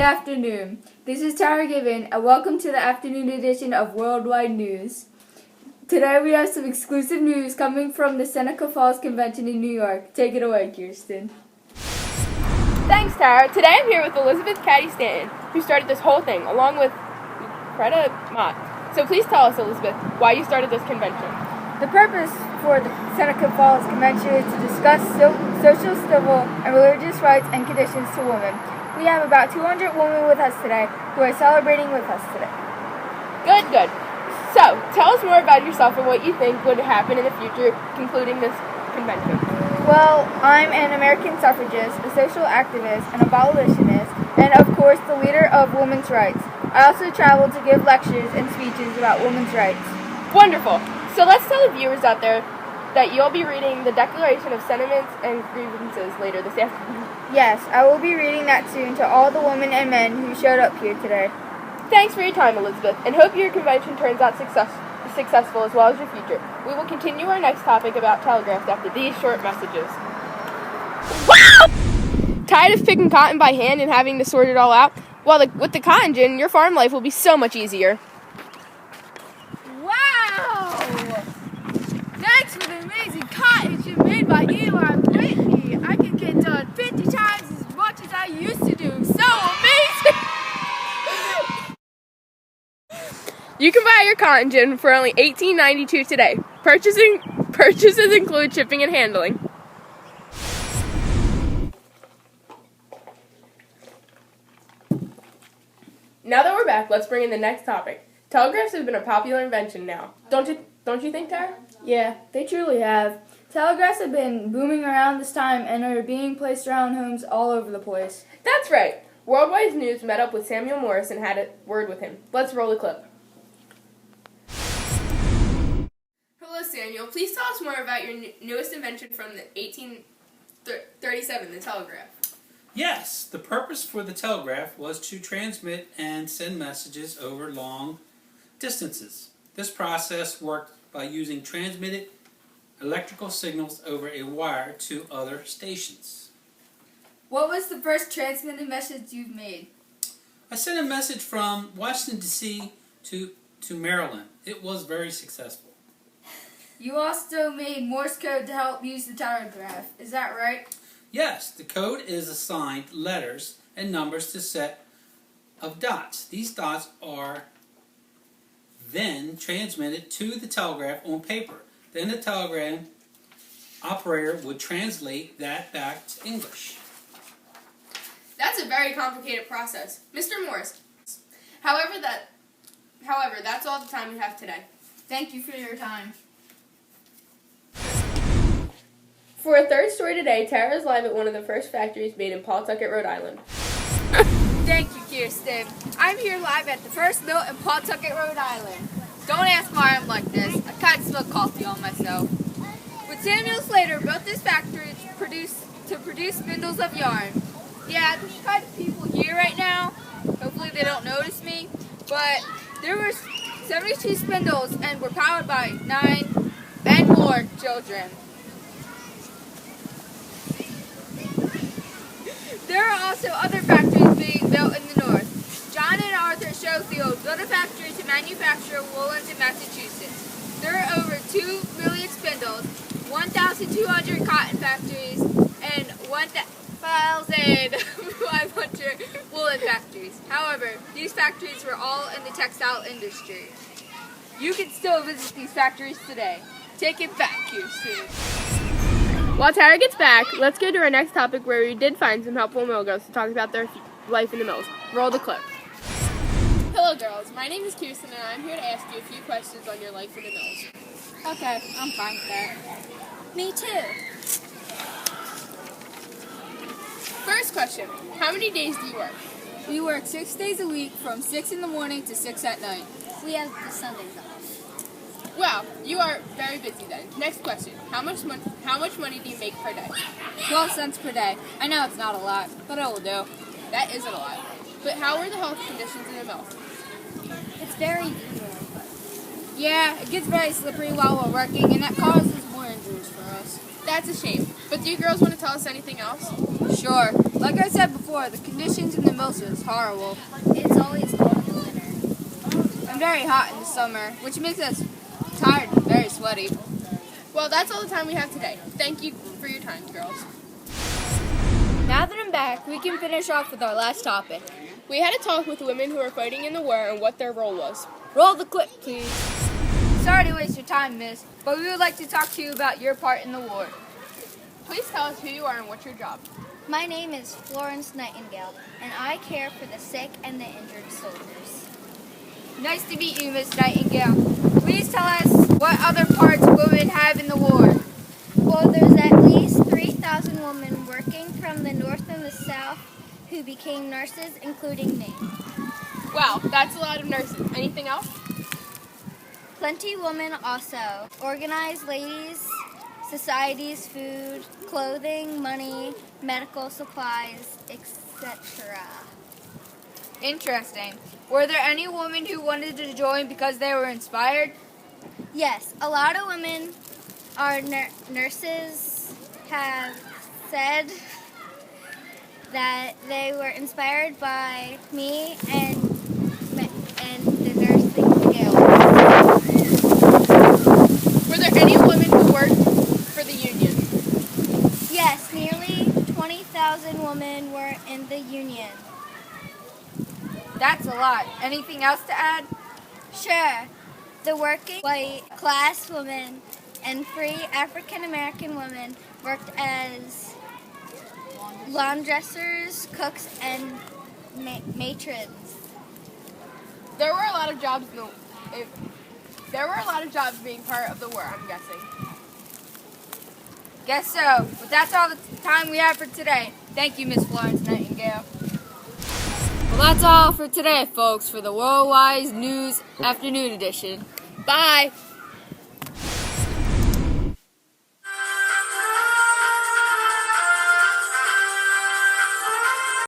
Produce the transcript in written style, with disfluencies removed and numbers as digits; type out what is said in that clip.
afternoon. This is Tara Gibbon, and welcome to the afternoon edition of Worldwide News. Today we have some exclusive news coming from the Seneca Falls Convention in New York. Take it away, Kirsten. Thanks, Tara. Today I'm here with Elizabeth Caddy Stanton, who started this whole thing, along with Greta Mott. So please tell us, Elizabeth, why you started this convention. The purpose for the Seneca Falls Convention is to discuss social, civil, and religious rights and conditions to women. We have about 200 women with us today who are celebrating with us today. Good. So, tell us more about yourself and what you think would happen in the future, concluding this convention. Well, I'm an American suffragist, a social activist, an abolitionist, and of course the leader of women's rights. I also travel to give lectures and speeches about women's rights. Wonderful. So let's tell the viewers out there that you'll be reading the Declaration of Sentiments and Grievances later this afternoon. Yes, I will be reading that soon to all the women and men who showed up here today. Thanks for your time, Elizabeth, and hope your convention turns out successful as well as your future. We will continue our next topic about telegraphs after these short messages. Wow! Tired of picking cotton by hand and having to sort it all out? Well, with the cotton gin, your farm life will be so much easier. Wow! Thanks for the amazing cotton gin made by Eli Whitney. I can get done 50 times as much as I used to do. So amazing! You can buy your cotton gin for only $18.92 today. Purchases include shipping and handling. Now that we're back, let's bring in the next topic. Telegraphs have been a popular invention now. Don't you think, Tara? Yeah, they truly have. Telegraphs have been booming around this time and are being placed around homes all over the place. That's right. Worldwide News met up with Samuel Morris and had a word with him. Let's roll the clip. Hello, Samuel. Please tell us more about your newest invention from the 1837, the telegraph. Yes, the purpose for the telegraph was to transmit and send messages over long distances. This process worked by using transmitted electrical signals over a wire to other stations. What was the first transmitted message you've made? I sent a message from Washington, D.C. to Maryland. It was very successful. You also made Morse code to help use the telegraph. Is that right? Yes, the code is assigned letters and numbers to a set of dots. These dots are then transmitted to the telegraph on paper. Then the telegram operator would translate that back to English. That's a very complicated process. Mr. Morris. However, that's all the time we have today. Thank you for your time. For a third story today, Tara is live at one of the first factories made in Pawtucket, Rhode Island. Thank you, Kirsten. I'm here live at the first mill in Pawtucket, Rhode Island. Don't ask why I'm like this. I kind of smell coffee on myself. When Samuel Slater built this factory to produce spindles of yarn. Yeah, there's kind of people here right now. Hopefully they don't notice me. But there were 72 spindles and were powered by 9 and more children. There are also other factories being built in the north. John and Arthur Schofield built a factory to manufacture woolens in Massachusetts. There are over 2 million spindles, 1,200 cotton factories, and 1,500 woolen factories. However, these factories were all in the textile industry. You can still visit these factories today. Take it back, Houston. While Tara gets back, let's go to our next topic where we did find some helpful mill girls to talk about their life in the mills. Roll the clip. Hello, girls. My name is Kirsten, and I'm here to ask you a few questions on your life in the mills. Okay, I'm fine with that. Me too. First question, how many days do you work? We work 6 days a week from 6 in the morning to 6 at night. We have the Sundays off. Wow, you are very busy then. Next question, how much money do you make per day? 12 cents per day. I know it's not a lot, but it will do. That isn't a lot. But how are the health conditions in the mill? It's very good. Yeah, it gets very slippery while we're working, and that causes more injuries for us. That's a shame. But do you girls want to tell us anything else? Sure. Like I said before, the conditions in the mills is horrible. It's always cold in the winter. And very hot in the summer, which makes us tired and very sweaty. Well, that's all the time we have today. Thank you for your time, girls. Now that I'm back, we can finish off with our last topic. We had a talk with women who were fighting in the war and what their role was. Roll the clip, please. Sorry to waste your time, miss, but we would like to talk to you about your part in the war. Please tell us who you are and what's your job. My name is Florence Nightingale, and I care for the sick and the injured soldiers. Nice to meet you, Miss Nightingale. Please tell us what other parts women have in the war. Well, there's at least 3,000 women working from the north and the south who became nurses, including me. Wow, that's a lot of nurses. Anything else? Plenty women also organize ladies' societies, food, clothing, money, medical supplies, etc. Interesting. Were there any women who wanted to join because they were inspired? Yes, a lot of women are nurses have said that they were inspired by me and the nursing skill. Were there any women who worked for the union? Yes, nearly 20,000 women were in the union. That's a lot. Anything else to add? Sure, the working white class women and free African American women worked as laundressers, cooks, and matrons. There were a lot of jobs. There were a lot of jobs being part of the war, I'm guessing. Guess so. But that's all the time we have for today. Thank you, Miss Florence Nightingale. Well, that's all for today, folks, for the Worldwide News Afternoon Edition. Bye.